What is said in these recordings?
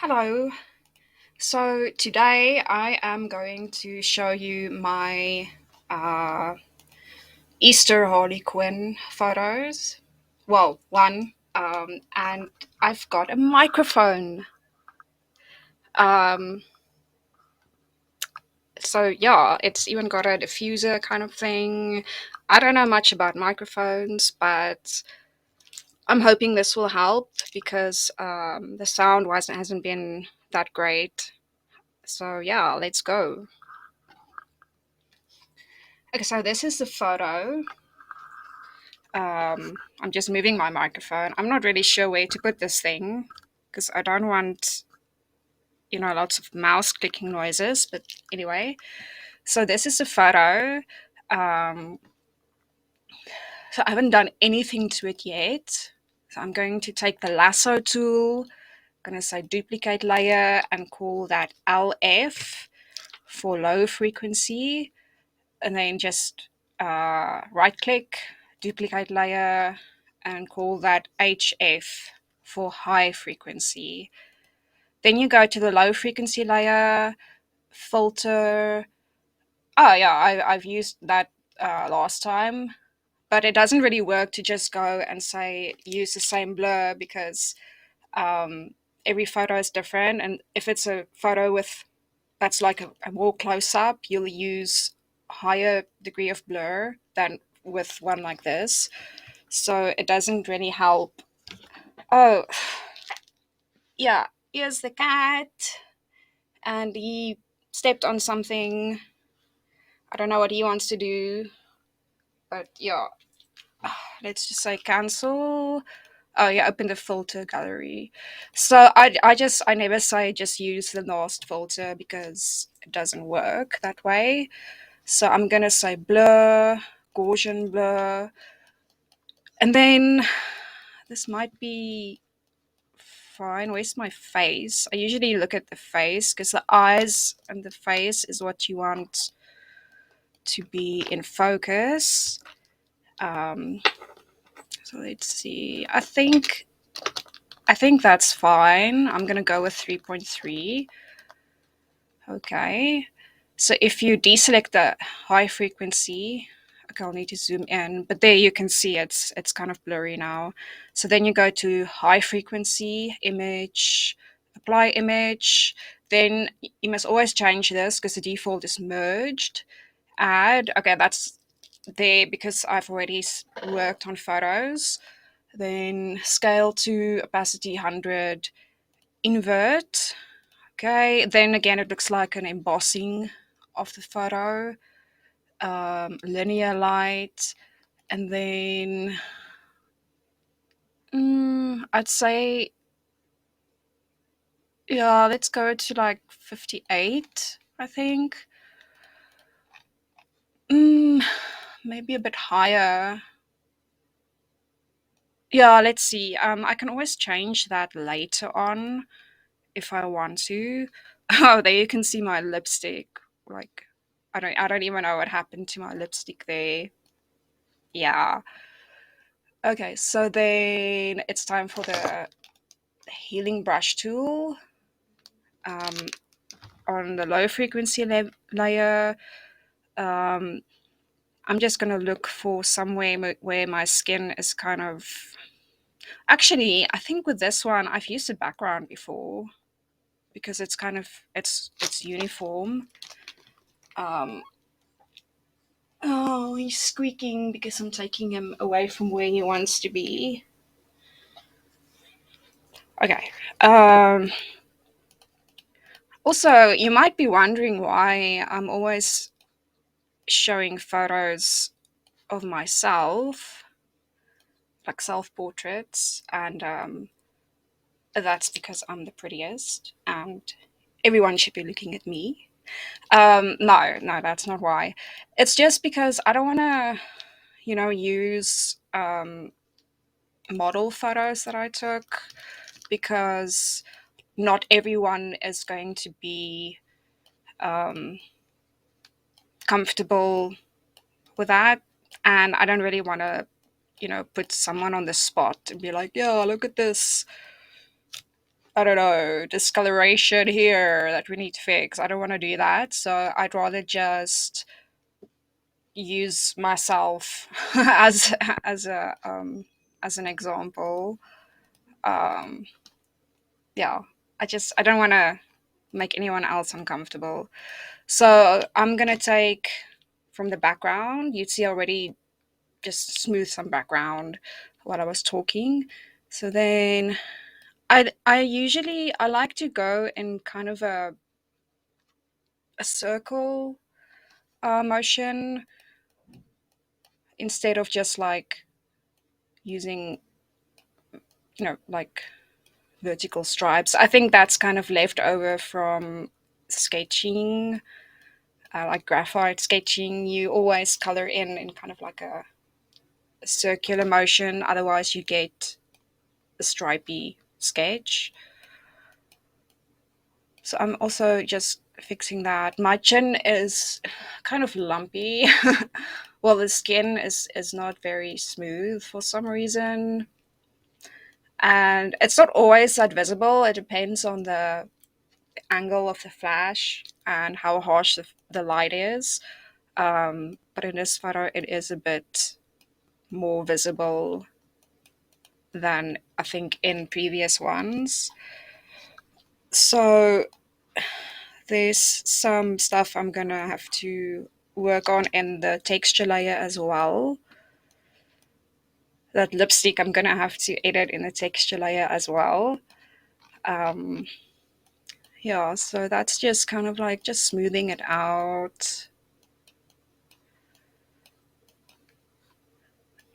Hello. So today I am going to show you my uh, Easter Harley Quinn photos. Well, one, and I've got a microphone. Um, so yeah, it's even got a diffuser kind of thing. I don't know much about microphones, but I'm hoping this will help because the sound hasn't been that great. So yeah, let's go. Okay, so this is the photo. I'm just moving my microphone. I'm not really sure where to put this thing because I don't want, lots of mouse clicking noises. But anyway, so this is a photo. Um, so I haven't done anything to it yet. So I'm going to take the lasso tool, I'm going to say duplicate layer and call that LF for low frequency. And then just right click, duplicate layer, and call that HF for high frequency. Then you go to the low frequency layer, filter. Oh, yeah, I've used that last time, but it doesn't really work to just go and say use the same blur because um, every photo is different. And if it's a photo with that's like a more close up, you'll use higher degree of blur than with one like this. So it doesn't really help. Oh, yeah, here's the cat, and he stepped on something. I don't know what he wants to do, but yeah, let's just say cancel. Oh yeah, open the filter gallery. So I never say just use the last filter because it doesn't work that way. So I'm gonna say blur, Gaussian blur, and then this might be fine. Where's my face? I usually look at the face because the eyes and the face is what you want to be in focus. Um, so let's see. I think that's fine. I'm gonna go with 3.3. Okay. So if you deselect the high frequency, okay, I'll need to zoom in, but there you can see it's kind of blurry now. So then you go to high frequency, image, apply image. Then you must always change this because the default is merged. Add, okay, that's there because I've already worked on photos. Then scale to opacity 100, invert. Okay, then again, it looks like an embossing of the photo, linear light, and then I'd say, yeah, let's go to like 58, I think. Maybe a bit higher. Yeah, let's see. I can always change that later on if I want to. Oh, there you can see my lipstick. Like, I don't even know what happened to my lipstick there. Yeah. Okay, so then it's time for the healing brush tool. Um, on the low frequency layer, um, I'm just going to look for somewhere where my skin is kind of. Actually, I think with this one, I've used a background before because it's kind of it's uniform. Um, oh, he's squeaking because I'm taking him away from where he wants to be. Okay. Also, you might be wondering why I'm always showing photos of myself, like self portraits, and that's because I'm the prettiest and everyone should be looking at me. No, that's not why. It's just because I don't want to, use model photos that I took because not everyone is going to be um, comfortable with that. And I don't really want to, put someone on the spot and be like, yeah, look at this I don't know, discoloration here that we need to fix. I don't want to do that. So I'd rather just use myself as as a as an example. Um, yeah, I don't want to make anyone else uncomfortable. So I'm gonna take from the background. You'd see already just smooth some background while I was talking. So then I usually I like to go in kind of a circle motion instead of just like using like vertical stripes. I think that's kind of left over from sketching, like graphite sketching. You always color in kind of like a circular motion, otherwise you get a stripy sketch. So I'm also just fixing that. My chin is kind of lumpy. Well, the skin is not very smooth for some reason, and it's not always that visible. It depends on the angle of the flash and how harsh the light is. But in this photo, it is a bit more visible than I think in previous ones. So there's some stuff I'm gonna have to work on in the texture layer as well. That lipstick I'm gonna have to edit in the texture layer as well. Um, yeah, so that's just kind of like just smoothing it out.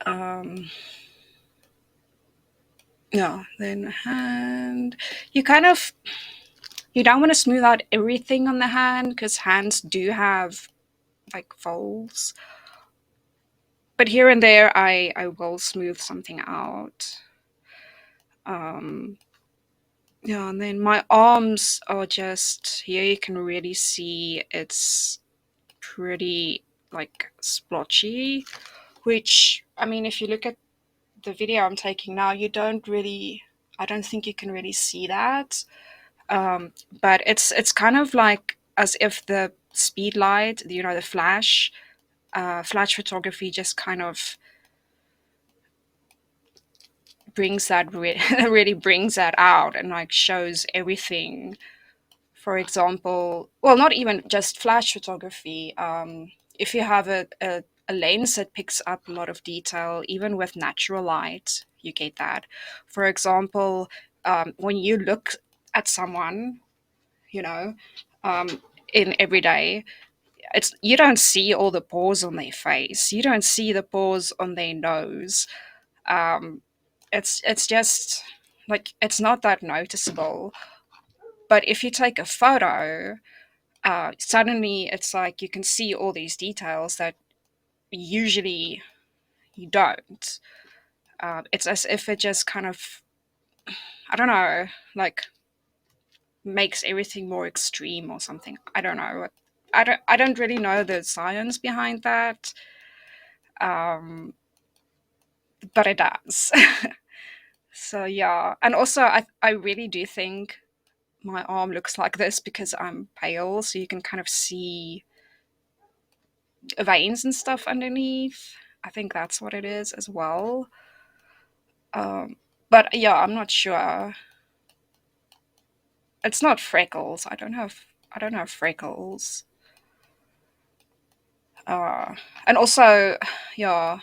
Um, yeah, then hand. You kind of you don't want to smooth out everything on the hand because hands do have like folds. But here and there, I will smooth something out. Um, yeah, and then my arms are just here. You can really see it's pretty like splotchy. Which I mean, if you look at the video I'm taking now, you don't really. I don't think you can really see that. Um, but it's kind of like as if the speed light, the flash, flash photography just kind of brings that really brings that out and like shows everything. For example, well, not even just flash photography. If you have a lens that picks up a lot of detail, even with natural light, you get that. For example, when you look at someone, you know, um, in everyday, it's you don't see all the pores on their face. You don't see the pores on their nose. Um, it's just like it's not that noticeable. But if you take a photo, suddenly it's like you can see all these details that usually you don't. It's as if it just kind of, I don't know, like makes everything more extreme or something. I don't know. I don't really know the science behind that, um, but it does. So yeah, and also I really do think my arm looks like this because I'm pale, so you can kind of see veins and stuff underneath. I think that's what it is as well. Um, but yeah, I'm not sure. It's not freckles. I don't have freckles. Uh, and also, yeah,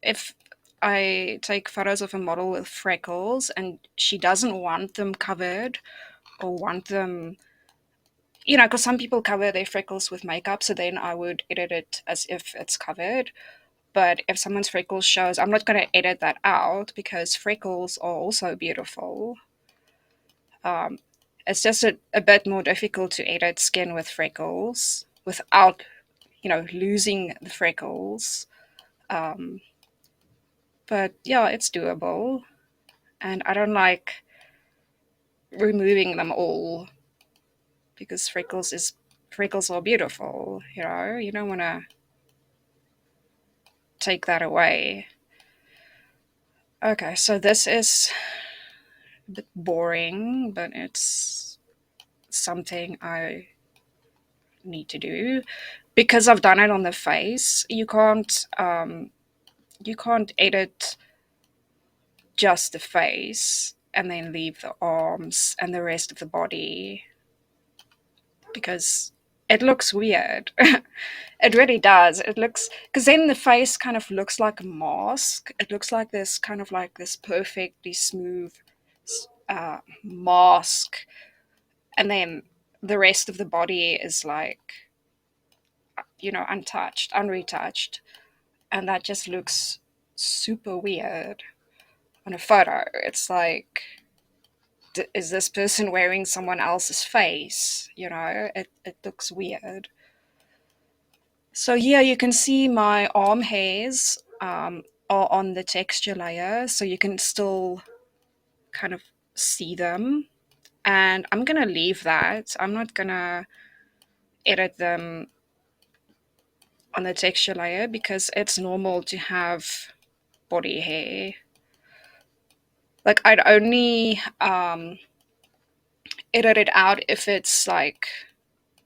if I take photos of a model with freckles and she doesn't want them covered or want them, because some people cover their freckles with makeup, so then I would edit it as if it's covered. But if someone's freckles shows, I'm not going to edit that out because freckles are also beautiful. Um, it's just a bit more difficult to edit skin with freckles without, losing the freckles. Um, but yeah, it's doable. And I don't like removing them all because freckles are beautiful. You don't want to take that away. Okay, so this is a bit boring, but it's something I need to do because I've done it on the face. You can't edit just the face and then leave the arms and the rest of the body because it looks weird. It really does. It looks, because then the face kind of looks like a mask. It looks like this kind of like this perfectly smooth mask, and then the rest of the body is like, untouched, unretouched, and that just looks super weird on a photo. It's like, is this person wearing someone else's face? It looks weird. So here you can see my arm hairs are on the texture layer, so you can still kind of see them. And I'm gonna leave that. I'm not gonna edit them on the texture layer because it's normal to have body hair. Like, I'd only edit it out if it's like,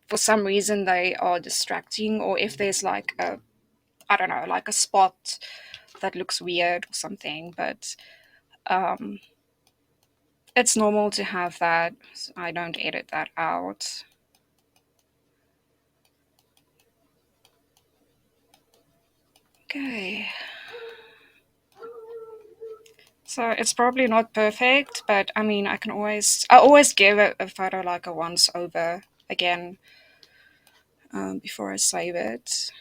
for some reason they are distracting, or if there's like a, I don't know, like a spot that looks weird or something. But um, it's normal to have that. So I don't edit that out. Okay. So it's probably not perfect, but I mean, I always give a photo like a once over again before I save it.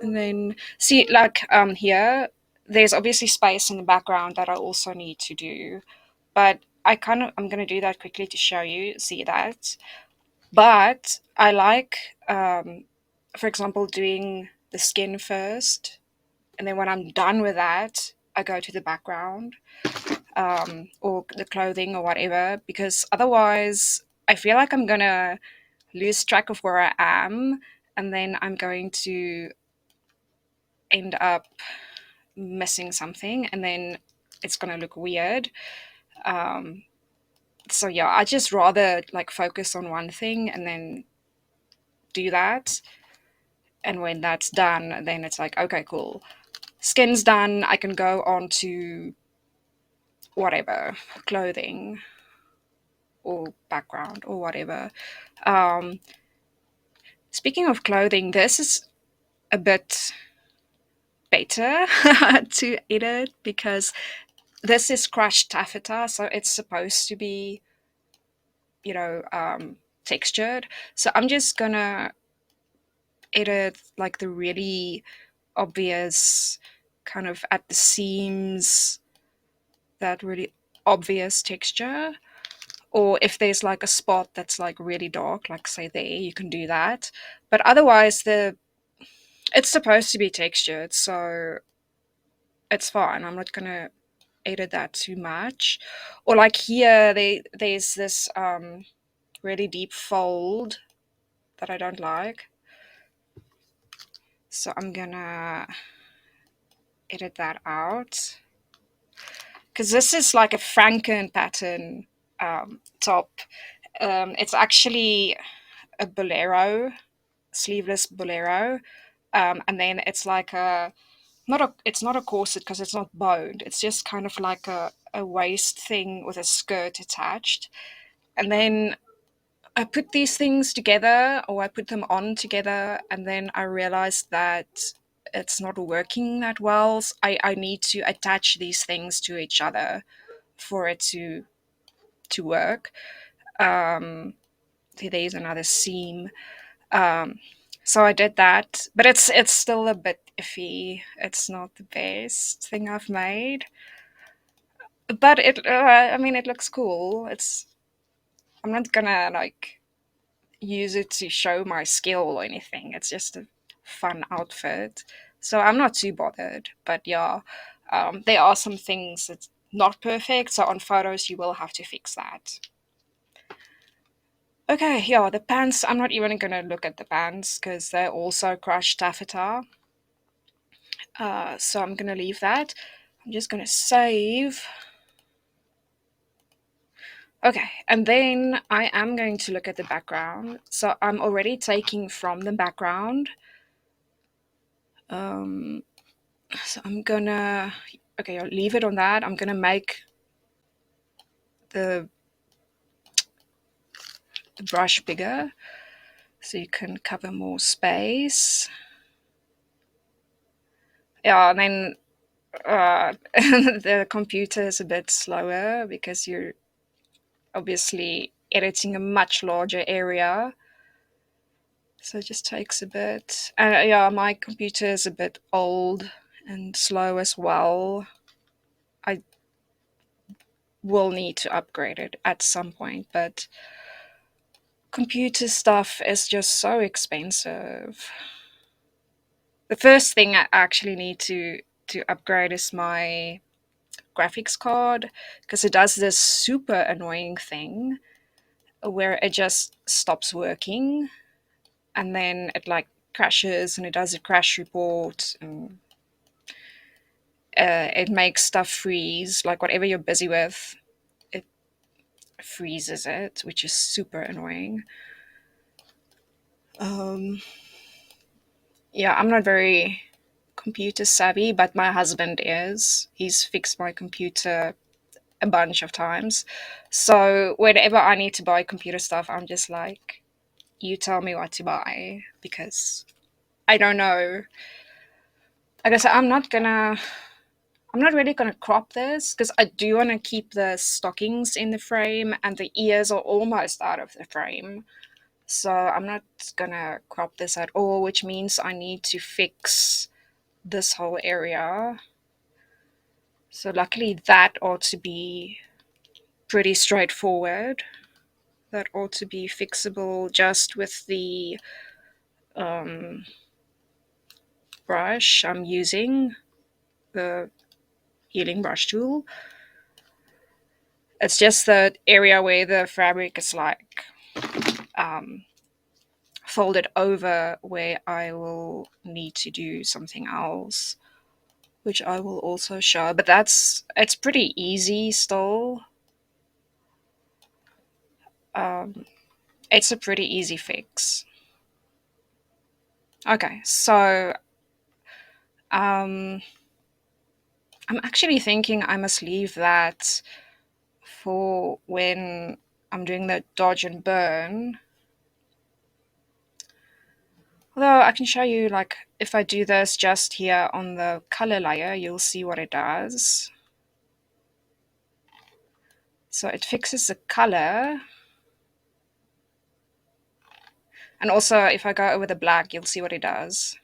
And then see, like here, there's obviously space in the background that I also need to do, but I'm gonna do that quickly to show you. See that? But I like, for example, doing the skin first, and then when I'm done with that, I go to the background, or the clothing or whatever, because otherwise I feel like I'm gonna lose track of where I am, and then I'm going to end up missing something, and then it's gonna look weird. Um, so yeah, I just rather like focus on one thing and then do that. And when that's done, then it's like, okay, cool. Skin's done. I can go on to whatever, clothing or background or whatever. Um, Speaking of clothing, this is a bit better to edit because this is crushed taffeta, so it's supposed to be, textured. So I'm just gonna edit like the really obvious kind of at the seams, that really obvious texture. Or if there's like a spot that's like really dark, like say there, you can do that. But otherwise, it's supposed to be textured, so it's fine. I'm not gonna edit that too much. Or like here, there's this really deep fold that I don't like, so I'm gonna edit that out because this is like a Franken pattern top. It's actually a bolero, sleeveless bolero, and then it's like it's not a corset because it's not bowed. It's just kind of like a waist thing with a skirt attached. And then I put these things together, or I put them on together, and then I realized that it's not working that well. I need to attach these things to each other for it to work. Um, There's another seam. Um, so I did that, but it's still a bit iffy. It's not the best thing I've made, but I mean, it looks cool. I'm not gonna like use it to show my skill or anything. It's just a fun outfit, so I'm not too bothered. But yeah, there are some things that's not perfect. So on photos, you will have to fix that. Okay, yeah, the pants. I'm not even gonna look at the pants because they're also crushed taffeta. So I'm gonna leave that. I'm just gonna save. Okay, and then I am going to look at the background. So I'm already taking from the background. Um, so I'm gonna, okay, I'll leave it on that. I'm gonna make the, the brush bigger so you can cover more space. Yeah, and then the computer is a bit slower because you're obviously editing a much larger area. So it just takes a bit. Yeah, my computer is a bit old and slow as well. I will need to upgrade it at some point, but computer stuff is just so expensive. The first thing I actually need to upgrade is my graphics card because it does this super annoying thing where it just stops working and then it like crashes and it does a crash report and it makes stuff freeze, like whatever you're busy with it freezes it, which is super annoying. um yeah, I'm not very computer savvy, but my husband is. He's fixed my computer a bunch of times, so whenever I need to buy computer stuff I'm just like, you tell me what to buy because I don't know. Like I said, I'm not really gonna crop this because I do want to keep the stockings in the frame and the ears are almost out of the frame. So I'm not gonna crop this at all, which means I need to fix this whole area. So luckily that ought to be pretty straightforward. That ought to be fixable just with the um, brush I'm using, the healing brush tool. It's just the area where the fabric is like um, folded over where I will need to do something else, which I will also show. But it's pretty easy still. Um, it's a pretty easy fix. Okay, so um, I'm actually thinking I must leave that for when I'm doing the dodge and burn. Although I can show you, like, if I do this just here on the color layer, you'll see what it does. So it fixes the color. And also, if I go over the black, you'll see what it does.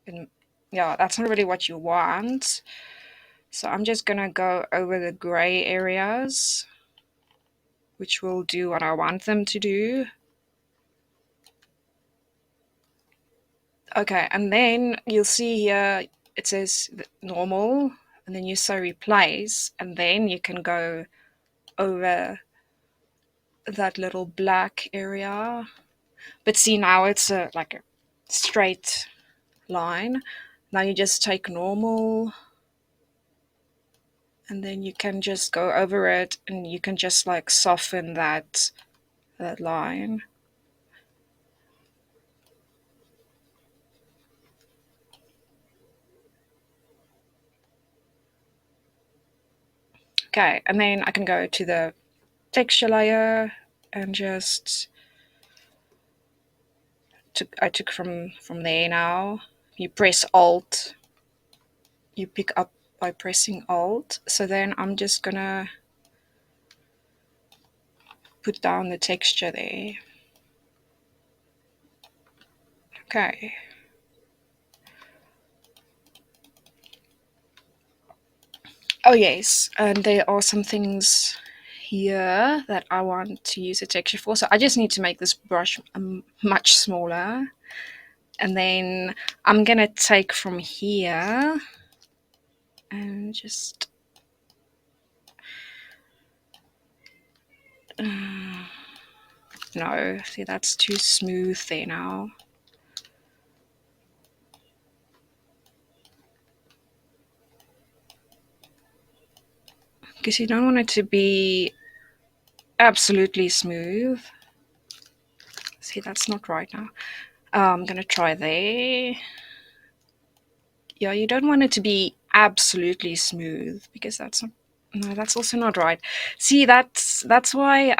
And yeah, that's not really what you want. So I'm just gonna go over the gray areas, which will do what I want them to do. Okay, and then you'll see here it says normal, and then you say replace, and then you can go over that little black area. But see, now it's like a straight line. Now you just take normal, and then you can just go over it, and you can just like soften that line. Okay, and then I can go to the texture layer and just I took from there now. You press Alt, you pick up by pressing Alt. So then I'm just gonna put down the texture there. Okay. Oh yes, and there are some things here that I want to use a texture for. So I just need to make this brush much smaller. And then I'm gonna take from here and just no, see that's too smooth there now. Because you don't want it to be absolutely smooth. See, that's not right now. I'm gonna try there. Yeah, you don't want it to be absolutely smooth because that's not. No, that's also not right. See, that's why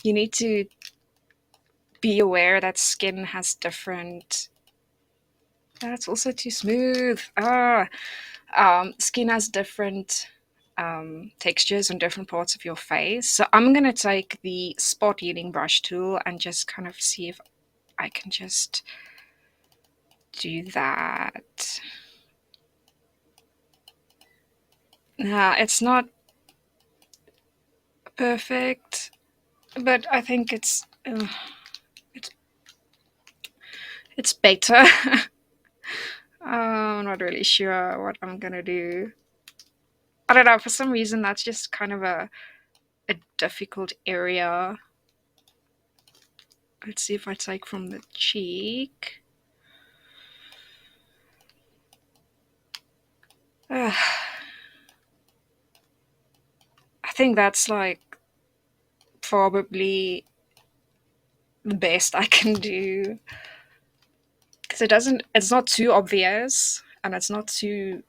you need to be aware that skin has different. That's also too smooth. Skin has different textures on different parts of your face. So I'm gonna take the spot healing brush tool and just kind of see if I can just do that. Nah, it's not perfect, but I think it's it's better. I'm not really sure what I'm gonna do. I don't know. For some reason, that's just kind of a difficult area. Let's see if I take from the cheek. I think that's like probably the best I can do because it's not too obvious and it's not too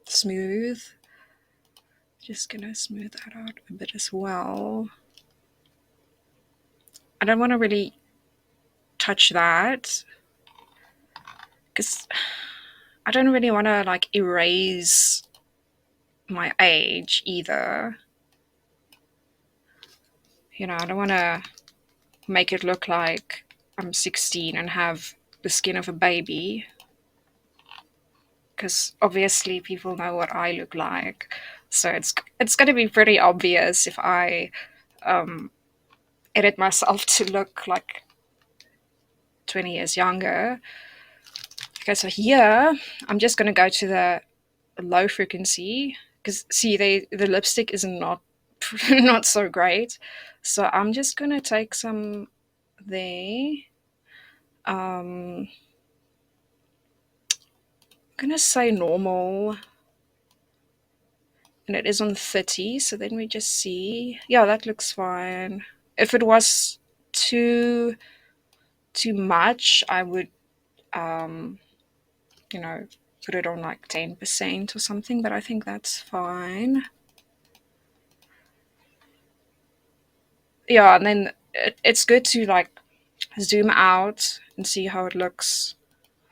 smooth. Just gonna smooth that out a bit as well. I don't want to really touch that because I don't really want to like erase my age either. You know, I don't want to make it look like I'm 16 and have the skin of a baby because obviously people know what I look like. So it's going to be pretty obvious if I um, edit myself to look like 20 years younger. Okay, so here I'm just going to go to the low frequency because see the lipstick is not not so great. So I'm just going to take some there. I'm going to say normal and it is on 30, so then we just see. Yeah, that looks fine. If it was too too much, I would um you know put it on like 10% or something, but I think that's fine. Yeah, and then it's good to like zoom out and see how it looks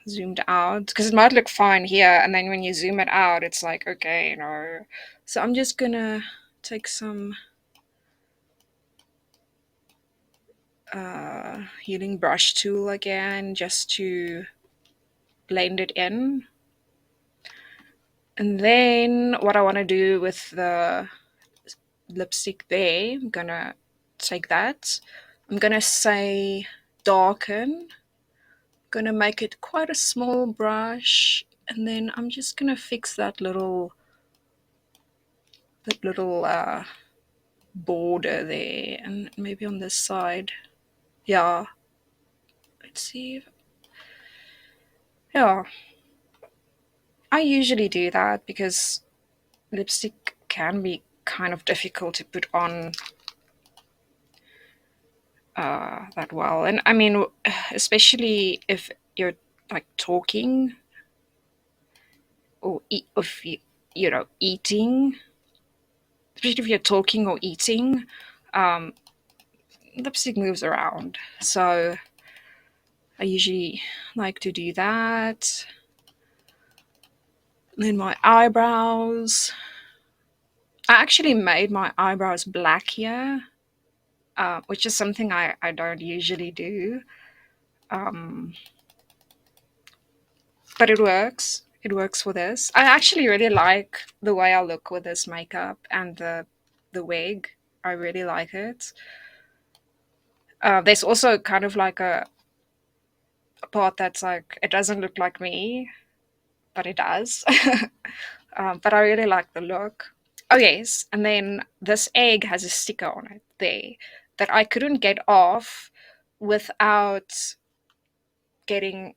zoomed out because it might look fine here and then when you zoom it out it's like okay, so I'm just gonna take some healing brush tool again just to blend it in. And then what I want to do with the lipstick there, I'm gonna take that. I'm gonna say darken. Gonna make it quite a small brush, and then I'm just gonna fix that little border there, and maybe on this side. Yeah. Let's see. Yeah, I usually do that because lipstick can be kind of difficult to put on that well. And I mean, especially if you're like talking or if eating, especially if you're talking or eating, um, lipstick moves around. So I usually like to do that. And then my eyebrows. I actually made my eyebrows black here, which is something I don't usually do. Um, but it works. It works for this. I actually really like the way I look with this makeup and the wig. I really like it. There's also kind of like a part that's like it doesn't look like me, but it does. But I really like the look. Oh yes, and then this egg has a sticker on it there that I couldn't get off without getting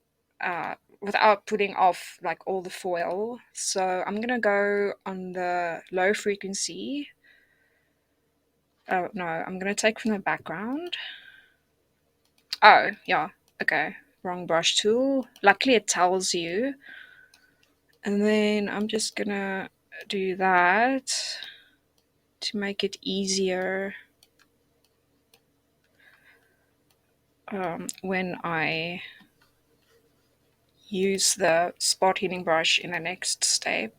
without putting off like all the foil. So I'm gonna go on the low frequency Oh no, I'm gonna take from the background. Oh, yeah, okay. Wrong brush tool. Luckily it tells you. And then I'm just gonna do that to make it easier when I use the spot healing brush in the next step.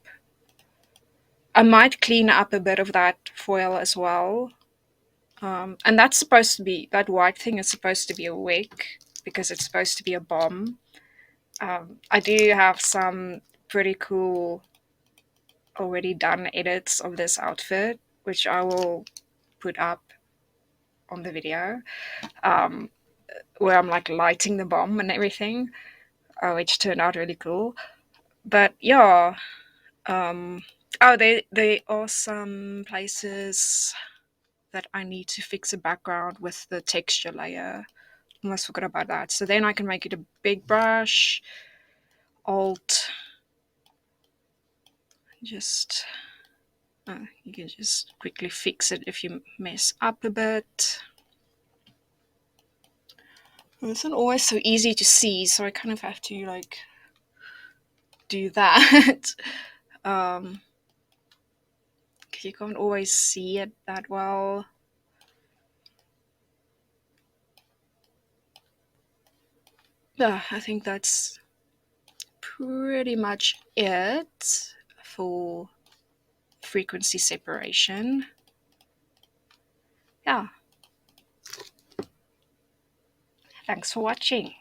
I might clean up a bit of that foil as well. And that's supposed to be, that white thing is supposed to be a wick because it's supposed to be a bomb. I do have some pretty cool already done edits of this outfit, which I will put up on the video, um, where I'm like lighting the bomb and everything, which turned out really cool. But yeah, oh, there are some places that I need to fix a background with the texture layer. Almost forgot about that. So then I can make it a big brush. Alt, just you can just quickly fix it if you mess up a bit. It's not always so easy to see, so I kind of have to like do that. Because you can't always see it that well. Yeah, I think that's pretty much it for frequency separation. Yeah, thanks for watching.